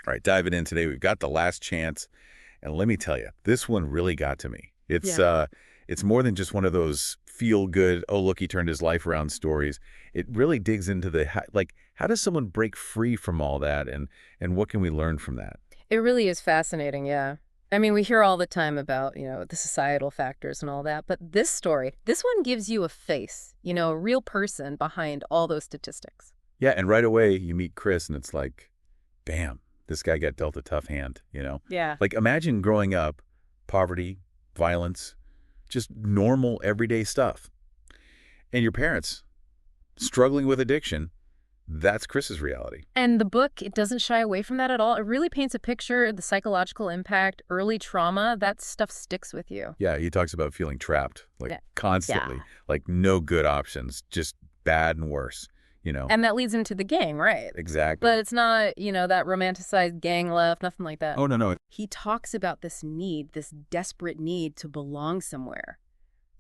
All right, diving in today, we've got The Last Chance. And let me tell you, this one really got to me. It's Yeah. it's more than just one of those feel-good, oh, look, he turned his life around stories. It really digs into how does someone break free from all that, and what can we learn from that? It really is fascinating, yeah. I mean, we hear all the time about, the societal factors and all that, but this story, this one gives you a face, a real person behind all those statistics. Yeah, and right away you meet Chris, and it's like, bam, this guy got dealt a tough hand. Yeah. Like, imagine growing up, poverty, violence, just normal everyday stuff. And your parents struggling with addiction, that's Chris's reality. And the book, it doesn't shy away from that at all. It really paints a picture, the psychological impact, early trauma, that stuff sticks with you. Yeah, he talks about feeling trapped, like Yeah. constantly, Yeah. like no good options, just bad and worse. And that leads into the gang, right? Exactly. But it's not, that romanticized gang love, nothing like that. Oh, no. He talks about this need, this desperate need to belong somewhere,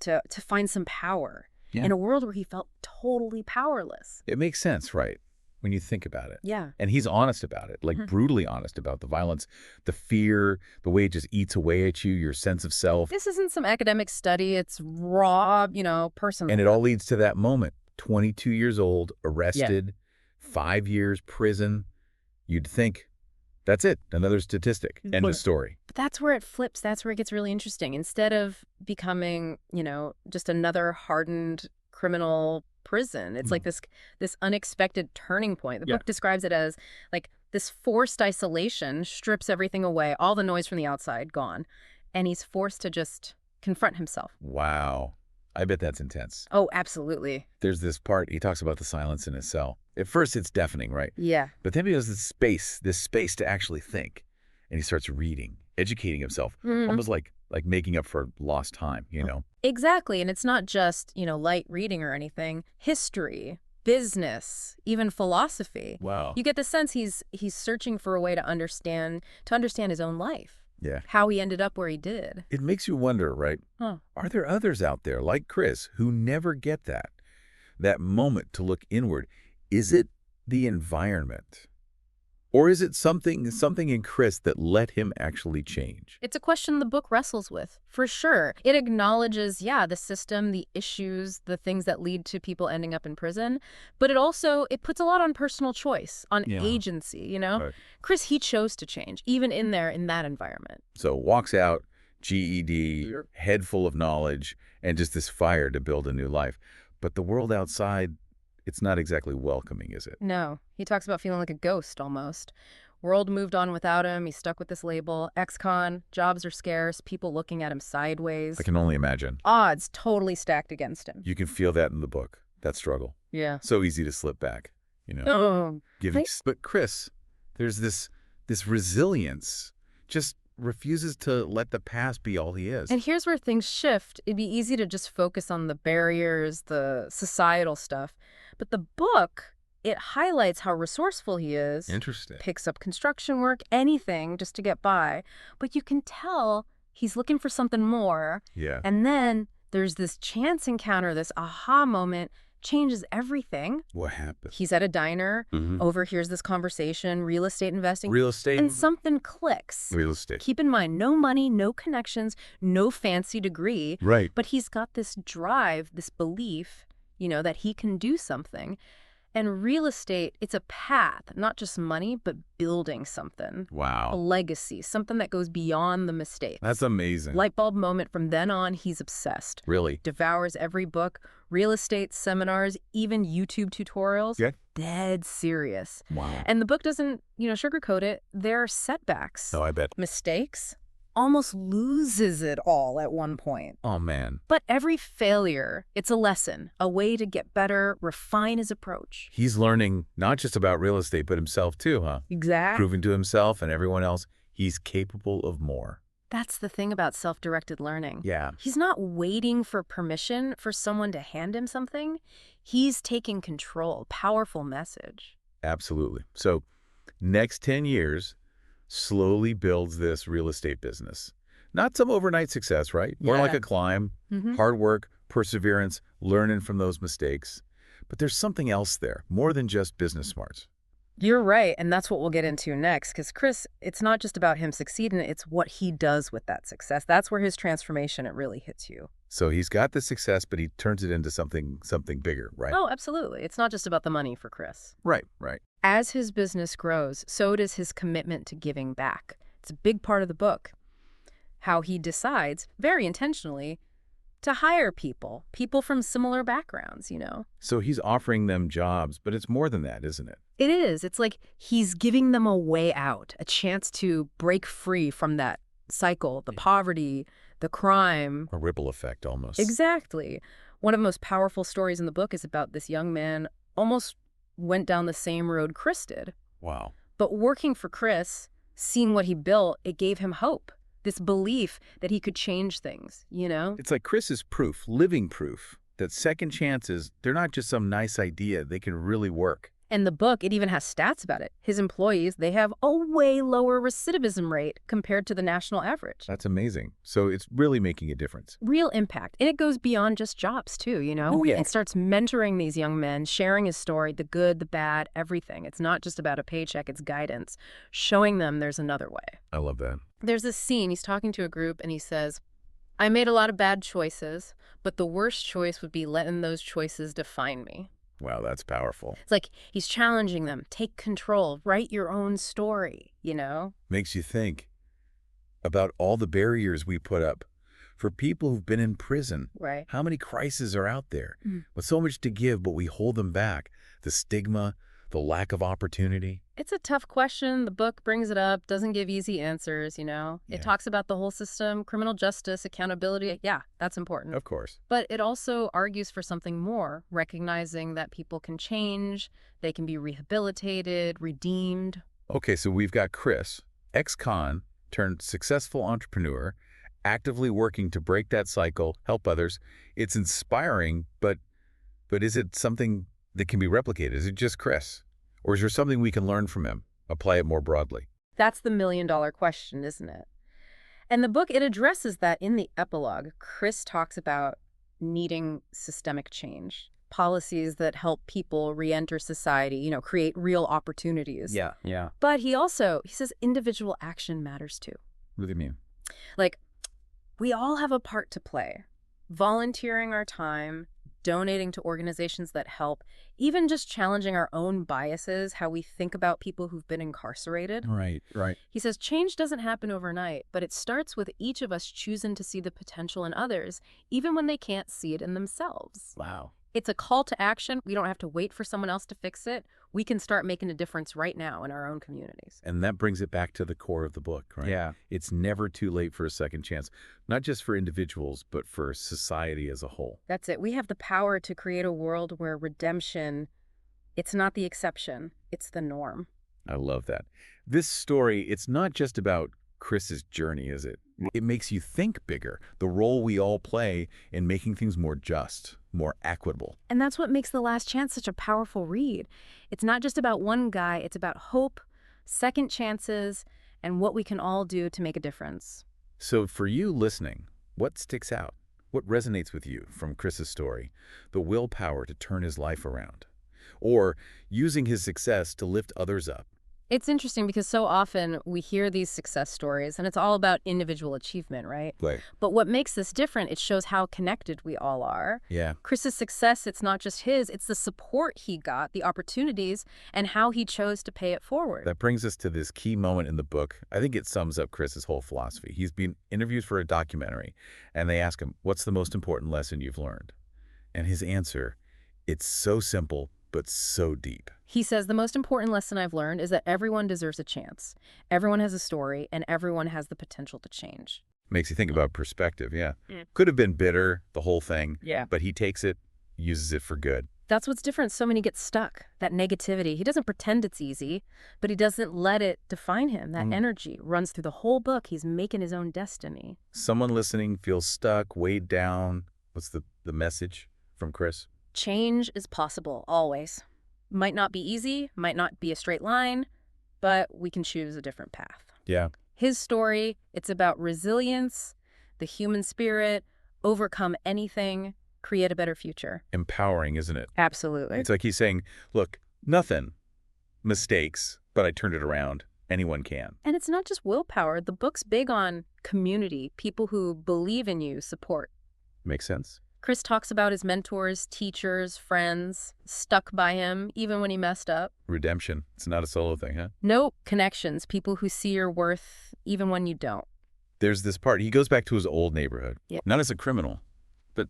to find some power Yeah. in a world where he felt totally powerless. It makes sense, right, when you think about it. Yeah. And he's honest about it, like brutally honest about the violence, the fear, the way it just eats away at you, your sense of self. This isn't some academic study. It's raw, personal. And it all leads to that moment. 22 years old, arrested, 5 years prison. You'd think, that's it, another statistic. End of story. But that's where it flips. That's where it gets really interesting. Instead of becoming, just another hardened criminal prison, it's like this unexpected turning point. The Yeah. book describes it as like this forced isolation strips everything away, all the noise from the outside gone, and he's forced to just confront himself. Wow. I bet that's intense. Oh, absolutely. There's this part, he talks about the silence in his cell. At first, it's deafening, right? Yeah. But then he has this space to actually think. And he starts reading, educating himself, almost like making up for lost time. Exactly. And it's not just, light reading or anything. History, business, even philosophy. Wow. You get the sense he's searching for a way to understand his own life, Yeah. how he ended up where he did. It makes you wonder, right? Huh. Are there others out there like Chris who never get that moment to look inward? Is it the environment? Or is it something in Chris that let him actually change? It's a question the book wrestles with, for sure. It acknowledges, the system, the issues, the things that lead to people ending up in prison. But it puts a lot on personal choice, on Yeah. agency, Right. Chris, he chose to change, even in that environment. So walks out, GED, head full of knowledge, and just this fire to build a new life. But the world outside, it's not exactly welcoming, is it? No, he talks about feeling like a ghost almost. World moved on without him. He's stuck with this label. Ex-con, jobs are scarce, people looking at him sideways. I can only imagine. Odds totally stacked against him. You can feel that in the book, that struggle. Yeah. So easy to slip back. Oh, But Chris, there's this resilience, just refuses to let the past be all he is. and here's where things shift. It'd be easy to just focus on the barriers, the societal stuff. But the book, it highlights how resourceful he is. Interesting. Picks up construction work, anything just to get by. But you can tell he's looking for something more. Yeah. And then there's this chance encounter, this aha moment, changes everything. What happened? He's at a diner, overhears this conversation, real estate investing, Real estate. and something clicks. Real estate. Keep in mind, no money, no connections, no fancy degree, Right. but he's got this drive, this belief, that he can do something. And real estate, it's a path, not just money, but building something. A Wow. legacy, something that goes beyond the mistakes. That's amazing. Light bulb moment. From then on, he's obsessed. Really. Devours every book, real estate seminars, even YouTube tutorials. Yeah. Dead serious. Wow. And the book doesn't, sugarcoat it. There are setbacks, Oh, I bet. mistakes, almost loses it all at one point. Oh, man. But every failure, it's a lesson, a way to get better, refine his approach. He's learning not just about real estate, but himself too, huh? Exactly. Proving to himself and everyone else he's capable of more. That's the thing about self-directed learning. Yeah. He's not waiting for permission for someone to hand him something. He's taking control. Powerful message. Absolutely. So next 10 years, slowly builds this real estate business. Not some overnight success, right? More like Yeah. a climb, Mhm. hard work, perseverance, learning from those mistakes. But there's something else there, more than just business smarts. You're right, and that's what we'll get into next, because Chris, it's not just about him succeeding, it's what he does with that success. That's where his transformation, it really hits you. So he's got the success, but he turns it into something bigger, right? Oh, absolutely. It's not just about the money for Chris. Right, right. As his business grows, so does his commitment to giving back. It's a big part of the book. How he decides, very intentionally, to hire people from similar backgrounds, you know? So he's offering them jobs, but it's more than that, isn't it? It is. It's like he's giving them a way out, a chance to break free from that cycle, the poverty, the crime. A ripple effect almost. Exactly. One of the most powerful stories in the book is about this young man almost went down the same road Chris did. Wow. But working for Chris, seeing what he built, it gave him hope. This belief that he could change things, you know? It's like Chris is proof, living proof, that second chances, they're not just some nice idea, they can really work. And the book, it even has stats about it. His employees, they have a way lower recidivism rate compared to the national average. That's amazing. So it's really making a difference. Real impact. And it goes beyond just jobs, too, you know? Oh, yeah. It starts mentoring these young men, sharing his story, the good, the bad, everything. It's not just about a paycheck, it's guidance, showing them there's another way. I love that. There's this scene, he's talking to a group, and he says, I made a lot of bad choices, but the worst choice would be letting those choices define me. Wow, that's powerful. It's like he's challenging them. Take control. Write your own story, you know? Makes you think about all the barriers we put up for people who've been in prison. Right. How many crises are out there Mm. with so much to give, but we hold them back? The stigma, the lack of opportunity. It's a tough question. The book brings it up, doesn't give easy answers, you know? Yeah. It talks about the whole system, criminal justice, accountability. Yeah, that's important. Of course. But it also argues for something more, recognizing that people can change, they can be rehabilitated, redeemed. Okay, so we've got Chris, ex-con turned successful entrepreneur, actively working to break that cycle, help others. It's inspiring, but is it something that can be replicated? Is it just Chris? Or is there something we can learn from him, apply it more broadly? That's the million-dollar question, isn't it? And the book, it addresses that in the epilogue. Chris talks about needing systemic change, policies that help people re-enter society, you know, create real opportunities. Yeah. But he says individual action matters too. What do you mean? Like, we all have a part to play. Volunteering our time, donating to organizations that help, even just challenging our own biases, how we think about people who've been incarcerated. Right. He says change doesn't happen overnight, but it starts with each of us choosing to see the potential in others, even when they can't see it in themselves. Wow. It's a call to action. We don't have to wait for someone else to fix it. We can start making a difference right now in our own communities. And that brings it back to the core of the book, right? Yeah. It's never too late for a second chance, not just for individuals, but for society as a whole. That's it. We have the power to create a world where redemption, it's not the exception, it's the norm. I love that. This story, it's not just about Chris's journey, is it? It makes you think bigger, the role we all play in making things more just, more equitable. And that's what makes The Last Chance such a powerful read. It's not just about one guy, it's about hope, second chances, and what we can all do to make a difference. So for you listening, what sticks out? What resonates with you from Chris's story? The willpower to turn his life around, or using his success to lift others up? It's interesting because so often we hear these success stories and it's all about individual achievement, right? Right. But what makes this different, it shows how connected we all are. Yeah. Chris's success, it's not just his, it's the support he got, the opportunities, and how he chose to pay it forward. That brings us to this key moment in the book. I think it sums up Chris's whole philosophy. He's been interviewed for a documentary, and they ask him, what's the most important lesson you've learned? And his answer, it's so simple, but so deep. He says, the most important lesson I've learned is that everyone deserves a chance. Everyone has a story, and everyone has the potential to change. Makes you think about perspective, yeah. Mm. Could have been bitter, the whole thing, Yeah. but he takes it, uses it for good. That's what's different. So many get stuck. That negativity. He doesn't pretend it's easy, but he doesn't let it define him. That energy runs through the whole book. He's making his own destiny. Someone listening feels stuck, weighed down. What's the message from Chris? Change is possible, always. Might not be easy, might not be a straight line, but we can choose a different path. Yeah. His story, it's about resilience, the human spirit, overcome anything, create a better future. Empowering, isn't it? Absolutely. It's like he's saying, look, nothing mistakes, but I turned it around. Anyone can. And it's not just willpower. The book's big on community, people who believe in you, support. Makes sense? Chris talks about his mentors, teachers, friends, stuck by him, even when he messed up. Redemption. It's not a solo thing, huh? Nope, connections, people who see your worth, even when you don't. There's this part. He goes back to his old neighborhood. Yeah. Not as a criminal, but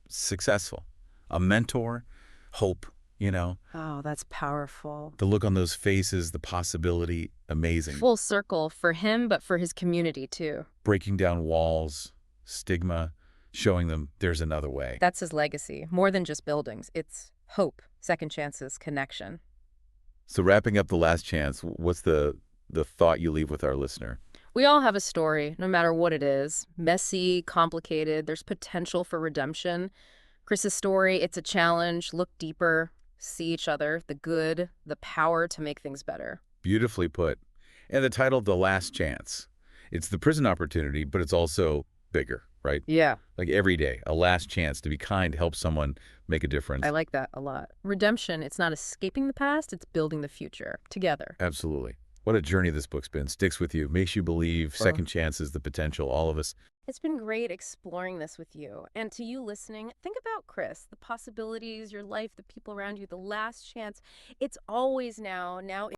successful. A mentor, hope, you know. Oh, that's powerful. The look on those faces, the possibility, amazing. Full circle for him, but for his community, too. Breaking down walls, stigma, showing them there's another way. That's his legacy. More than just buildings. It's hope, second chances, connection. So wrapping up The Last Chance, what's the thought you leave with our listener? We all have a story, no matter what it is. Messy, complicated, there's potential for redemption. Chris's story, it's a challenge. Look deeper, see each other, the good, the power to make things better. Beautifully put. And the title, The Last Chance. It's the prison opportunity, but it's also bigger, right? Yeah, Like every day, a last chance to be kind, help someone, make a difference. I like that a lot. Redemption, it's not escaping the past, it's building the future together. Absolutely. What a journey this book's been. Sticks with you, makes you believe, second chances, the potential, all of us. It's been great exploring this with you. And to you listening, think about Chris, the possibilities, your life, the people around you, the last chance. It's always now. Now